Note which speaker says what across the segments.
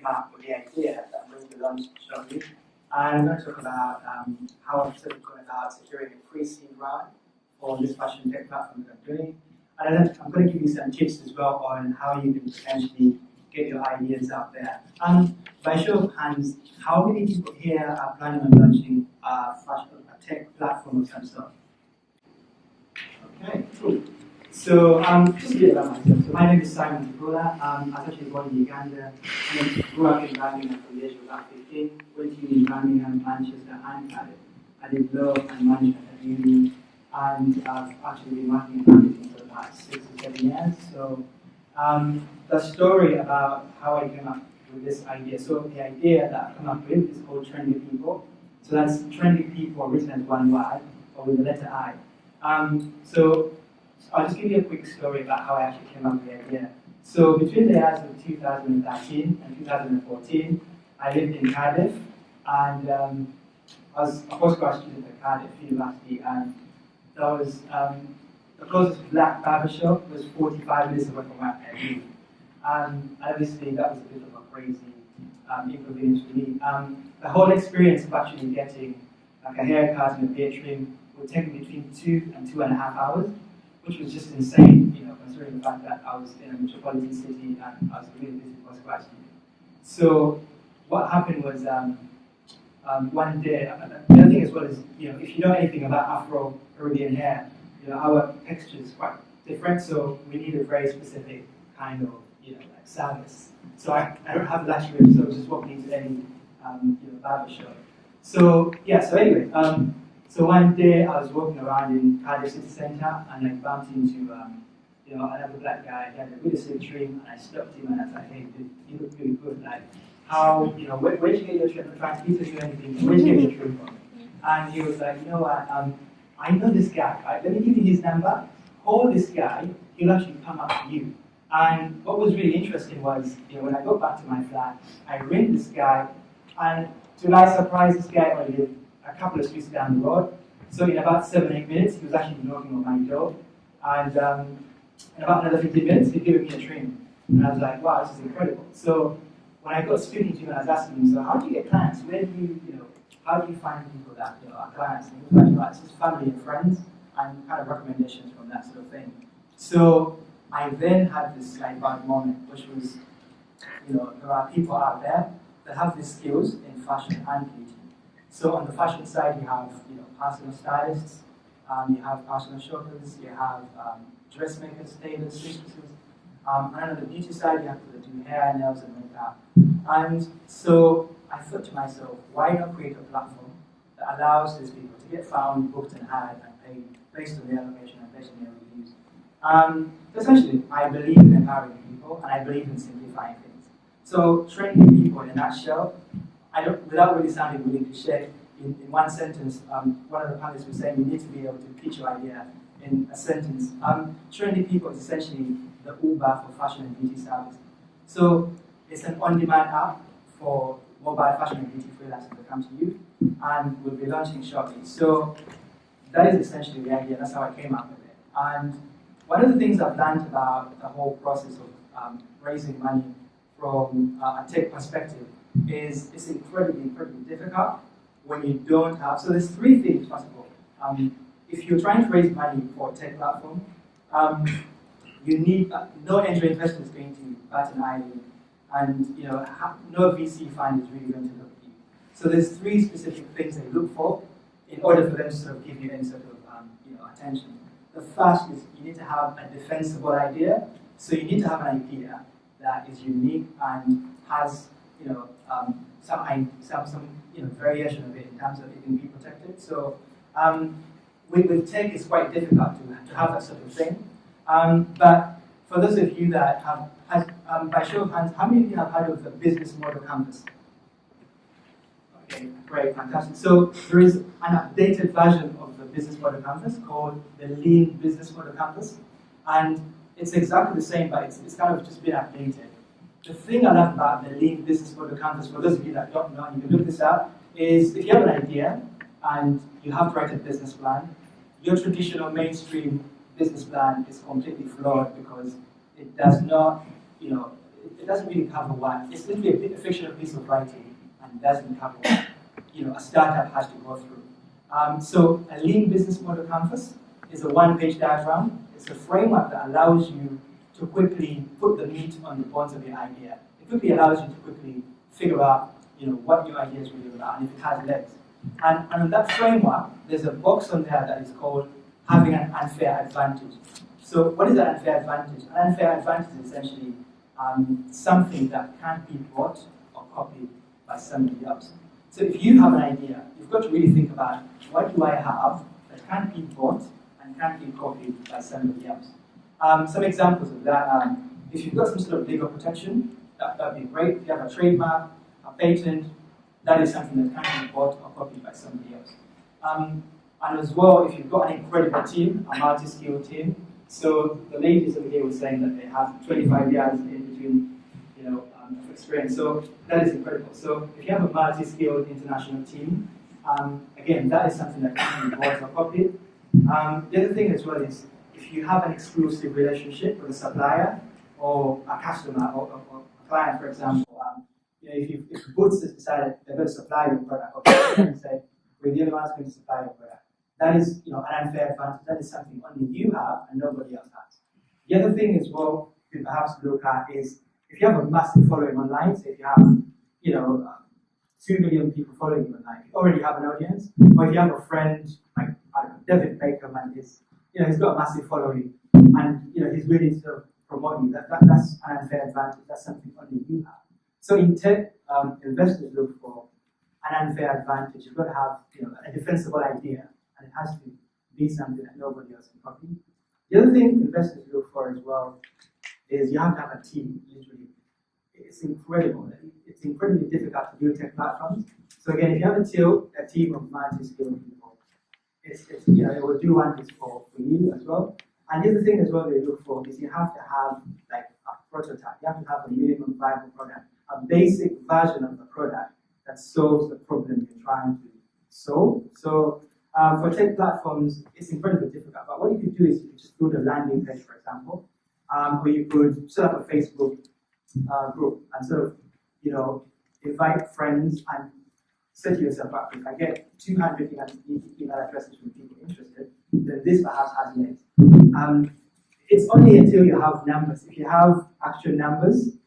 Speaker 1: up with the idea that I'm going to launch shortly. And I'm going to talk about how I've sort of gone about securing a pre-seed round for this fashion tech platform that I'm doing. And then I'm going to give you some tips as well on how you can potentially get your ideas out there. By show of hands, how many people here are planning on launching a tech platform of some sort? Okay, cool. So just a bit about myself. So my name is Simon Tefula. I was actually born in Uganda. I grew up in Birmingham from the age of about 15. Went to uni in Birmingham, Manchester, and Cardiff. I did law and management at uni, and I've actually been working in marketing for about 6 or 7 years. So the story about how I came up with this idea. So the idea that I've come up with is called Trendy People. So that's Trendy People written as one word, or with the letter I. So I'll just give you a quick story about how I actually came up with the idea. So between the years of 2013 and 2014, I lived in Cardiff, and I was a postgrad student at Cardiff University, and that was the closest black barbershop was 45 minutes away from where I lived. And obviously that was a bit of a crazy inconvenience for me. The whole experience of actually getting like a haircut and a beard trim would take me between 2 and 2.5 hours, which was just insane, considering the fact that I was in a metropolitan city and I was really busy postgrad student. So what happened was one day, the other thing as well is, if you know anything about Afro-Caribbean hair, our texture is quite different, so we need a very specific kind of, like service. So I don't have the luxury of sort of just walking into any, barber shop. So anyway, so one day I was walking around in Cardiff City Centre and I bumped into another black guy. He had a really slick trim, and I stopped him and I was like, "Hey, dude, you look really good. Like, how where'd you get your trim? I'm trying to do anything. Where'd you get your trim from?" And he was like, "You know what? I know this guy. Right? Let me give you his number. Call this guy. He'll actually come up to you." And what was really interesting was, when I got back to my flat, I ring this guy, and to my surprise, this guy only lived a couple of streets down the road. So in about 7-8 minutes, he was actually knocking on my door, and in about another 15 minutes, he'd given me a trim. And I was like, wow, this is incredible. So when I got speaking to him, I was asking him, so how do you get clients? Where do you, how do you find people that are clients? And he was like, it's just family and friends, and kind of recommendations from that sort of thing. So I then had this light bulb moment, which was, there are people out there that have these skills in fashion and beauty. So on the fashion side, you have personal stylists, you have personal shoppers, you have dressmakers, tailors, seamstresses, and on the beauty side, you have people that do hair, nails, and makeup. And so I thought to myself, why not create a platform that allows these people to get found, booked, and hired, and paid based on their location and based on their reviews. Essentially, I believe in empowering people, and I believe in simplifying things. So training people in a nutshell, without really sounding really cliche, in one sentence, one of the panelists was saying you need to be able to pitch your idea in a sentence. Training people is essentially the Uber for fashion and beauty service. So it's an on-demand app for mobile fashion and beauty freelancers that come to you, and we'll be launching shortly. So that is essentially the idea. That's how I came up with it. And one of the things I've learned about the whole process of raising money from a tech perspective is it's incredibly difficult when you don't have. So there's 3 things, first of all. If you're trying to raise money for a tech platform, you need no angel investor is going to bat an eye, and no VC fund is really going to look at you. So there's 3 specific things they look for in order for them to sort of give you any sort of attention. The first is you need to have a defensible idea. So you need to have an idea that is unique and has some variation of it in terms of it can be protected. So with tech, it's quite difficult to have that sort of thing. But for those of you that have, by show of hands, how many of you have heard of the business model canvas? Okay, great, fantastic. So there is an updated version of the business model canvas called the Lean Business Model Canvas, and it's exactly the same, but it's kind of just been updated. The thing I love about the Lean Business Model Canvas, for those of you that don't know, you can look this up, is if you have an idea and you have to write a business plan, your traditional mainstream business plan is completely flawed because it does not, it doesn't really cover what, it's literally a fictional piece of writing and it doesn't cover what, a startup has to go through. So a lean business model canvas is a one-page diagram. It's a framework that allows you to quickly put the meat on the bones of your idea. It quickly allows you to quickly figure out, what your idea is really about and if it has legs. And on that framework, there's a box on there that is called having an unfair advantage. So what is an unfair advantage? An unfair advantage is essentially something that can't be bought or copied by somebody else. So if you have an idea, you've got to really think about what do I have that can't be bought and can't be copied by somebody else. Some examples of that, if you've got some sort of legal protection, that'd be great. If you have a trademark, a patent, that is something that can't be bought or copied by somebody else. And as well, if you've got an incredible team, a multi-skilled team, so the ladies over here were saying that they have 25 years in between, of experience. So that is incredible. So if you have a multi-skilled international team, again, that is something that can be bought or copied. The other thing as well is if you have an exclusive relationship with a supplier or a customer or a client, for example, if Boots has decided they're going to supply your product, or say we're the only ones going to supply your product, that is an unfair advantage. That is something only you have and nobody else has. The other thing as well you perhaps look at is if you have a massive following online, so if you have 2 million people following you online, you already have an audience, or if you have a friend like David Baker, man, he's got a massive following and he's willing to promote you, that's an unfair advantage. That's something only you have. So in tech, investors look for an unfair advantage. You've got to have a defensible idea, and it has to be something that nobody else can copy. The other thing investors look for as well is you have to have a team. Literally, it's incredible. It's incredibly difficult to build tech platforms. So again, if you have a team of multi-skilled people, it will do wonders for you as well. And the other thing as well they look for is you have to have like a prototype. You have to have a minimum viable product, a basic version of the product that solves the problem you're trying to solve. So for tech platforms, it's incredibly difficult. But what you could do is you could just build a landing page, for example, or you could set up a Facebook group and sort of, invite friends and say to yourself, if I get 200 email addresses from people interested, then this perhaps has legs. It's only until you have numbers. If you have actual numbers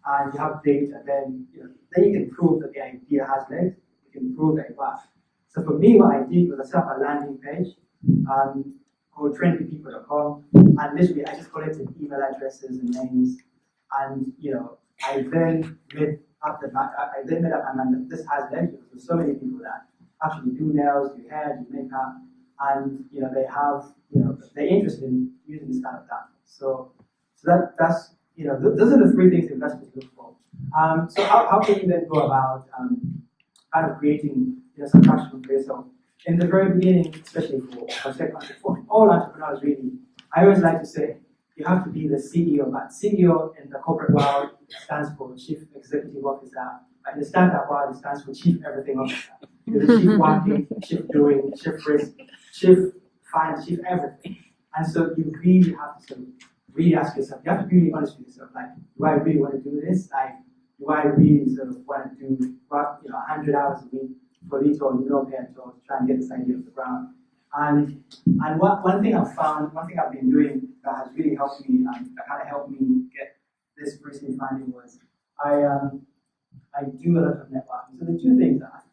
Speaker 1: and you have data, then you can prove that the idea has legs. You can prove that it works. So for me, what I did was I set up a landing page called trendypeople.com, and literally I just collected email addresses and names, and I then made up my mind that this has legs because there's so many people that actually do nails, do hair, do makeup, and they're interested in using this kind of platform. So that's those are the three things investors look for. So how can you then go about kind of creating some traction for yourself? In the very beginning, especially for all entrepreneurs really, I always like to say you have to be the CEO, but CEO in the corporate world stands for Chief Executive Officer, but in the startup world it stands for Chief Everything Officer. You're the Chief Working, Chief Doing, Chief Risk, Chief Finance, Chief Everything. And so you really have to sort of really ask yourself, you have to be really honest with yourself, like, do I really want to do this? Like, do I really sort of want to do 100 hours a week for little or no pay at all to try and get this idea off the ground? And one thing I've been doing that has really helped me, that kind of helped me get this pre-seed funding was I do a lot of networking. So the two things that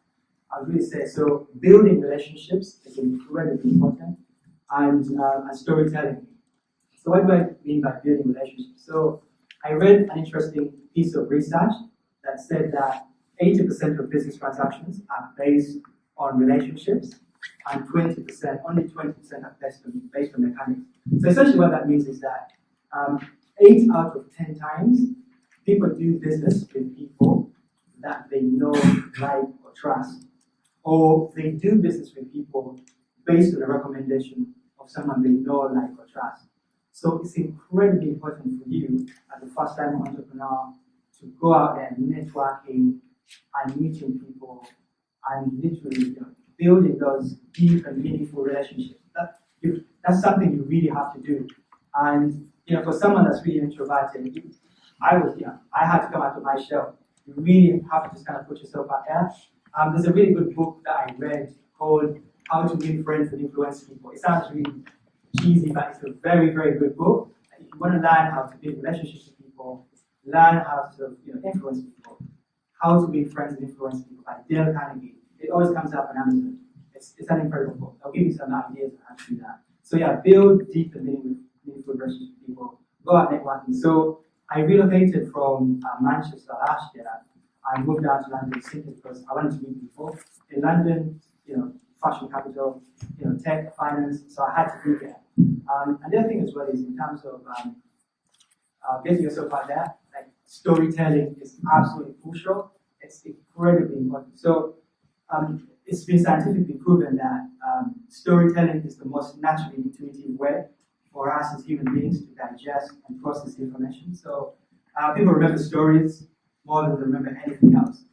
Speaker 1: I would really say, so building relationships is incredibly important, and storytelling. So what do I mean by building relationships? So I read an interesting piece of research that said that 80% of business transactions are based on relationships, and only 20% are based on mechanics. So essentially what that means is that 8 out of 10 times, people do business with people that they know, like, or trust, or they do business with people based on a recommendation of someone they know, like, or trust. So it's incredibly important for you as a first-time entrepreneur to go out there networking and meeting people and literally building those deep and meaningful relationships. That's something you really have to do. And for someone that's really introverted, I had to come out of my shell. You really have to just kind of put yourself out there. There's a really good book that I read called How to Win Friends and Influence People. It sounds really cheesy, but it's a very, very good book. If you want to learn how to build relationships with people, learn how to influence people, How to Win Friends and Influence People by Dale Carnegie. It always comes up on Amazon. It's an incredible book. I'll give you some ideas on how to do that. So yeah, build deep and meaningful relationships with people. Go out networking. So I relocated from Manchester last year. I moved down to London simply because I wanted to meet people. In London, fashion capital, tech, finance, so I had to be there. And the other thing as well is in terms of getting yourself out there, like storytelling is absolutely crucial. It's incredibly important. So it's been scientifically proven that storytelling is the most naturally intuitive way for us as human beings to digest and process information. So people remember stories more than they remember anything else.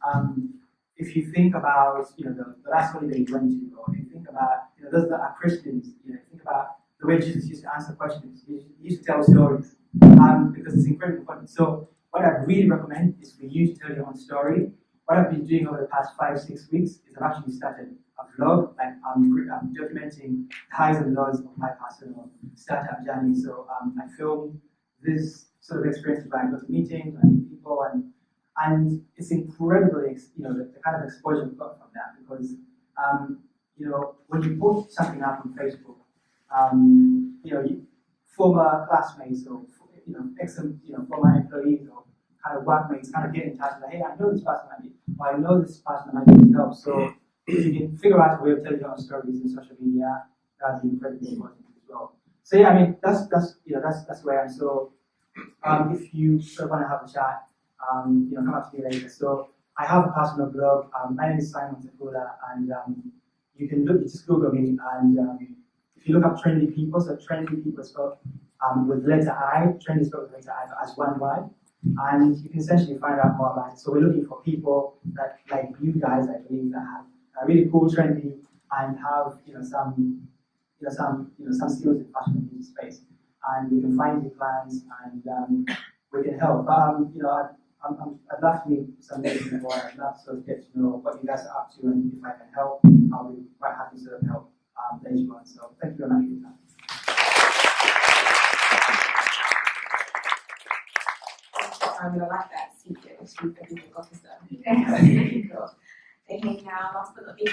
Speaker 1: If you think about the last holiday you went to, or if you think about those that are Christians, think about the way Jesus used to answer questions. He used to tell stories because it's incredibly important. So what I really recommend is for you to tell your own story. What I've been doing over the past 5-6 weeks is I've actually started a vlog. Like I'm documenting highs and lows of my personal startup journey. So I film this sort of experiences where I go to meetings, I meet people, and it's incredibly, the kind of exposure we've got from that because, when you put something up on Facebook, former classmates or, former employees or kind of workmates kind of get in touch like, hey, I know this person might be, or I know this person might need help. So if you can figure out a way of telling your own stories in social media, that'd be incredibly important as well. So yeah, I mean, that's where I am. So if you sort of want to have a chat, come up to me later. So I have a personal blog. My name is Simon Tefula, and you can just Google me. And if you look up trendy people, so trendy people spelled with letter I, trendy spelled with letter I as one word, and you can essentially find out more about it. So we're looking for people that, like you guys, I believe, that have a really cool, trendy, and have some skills in fashion and beauty space. And we can find you clients, and we can help. But I'd love to meet some of you more. I'd love to get to know what you guys are up to, and if I can help, I'll be quite happy to sort of help later on. So thank you very much for your time.
Speaker 2: I really like that secret chief executive officer. Okay, now last but not least.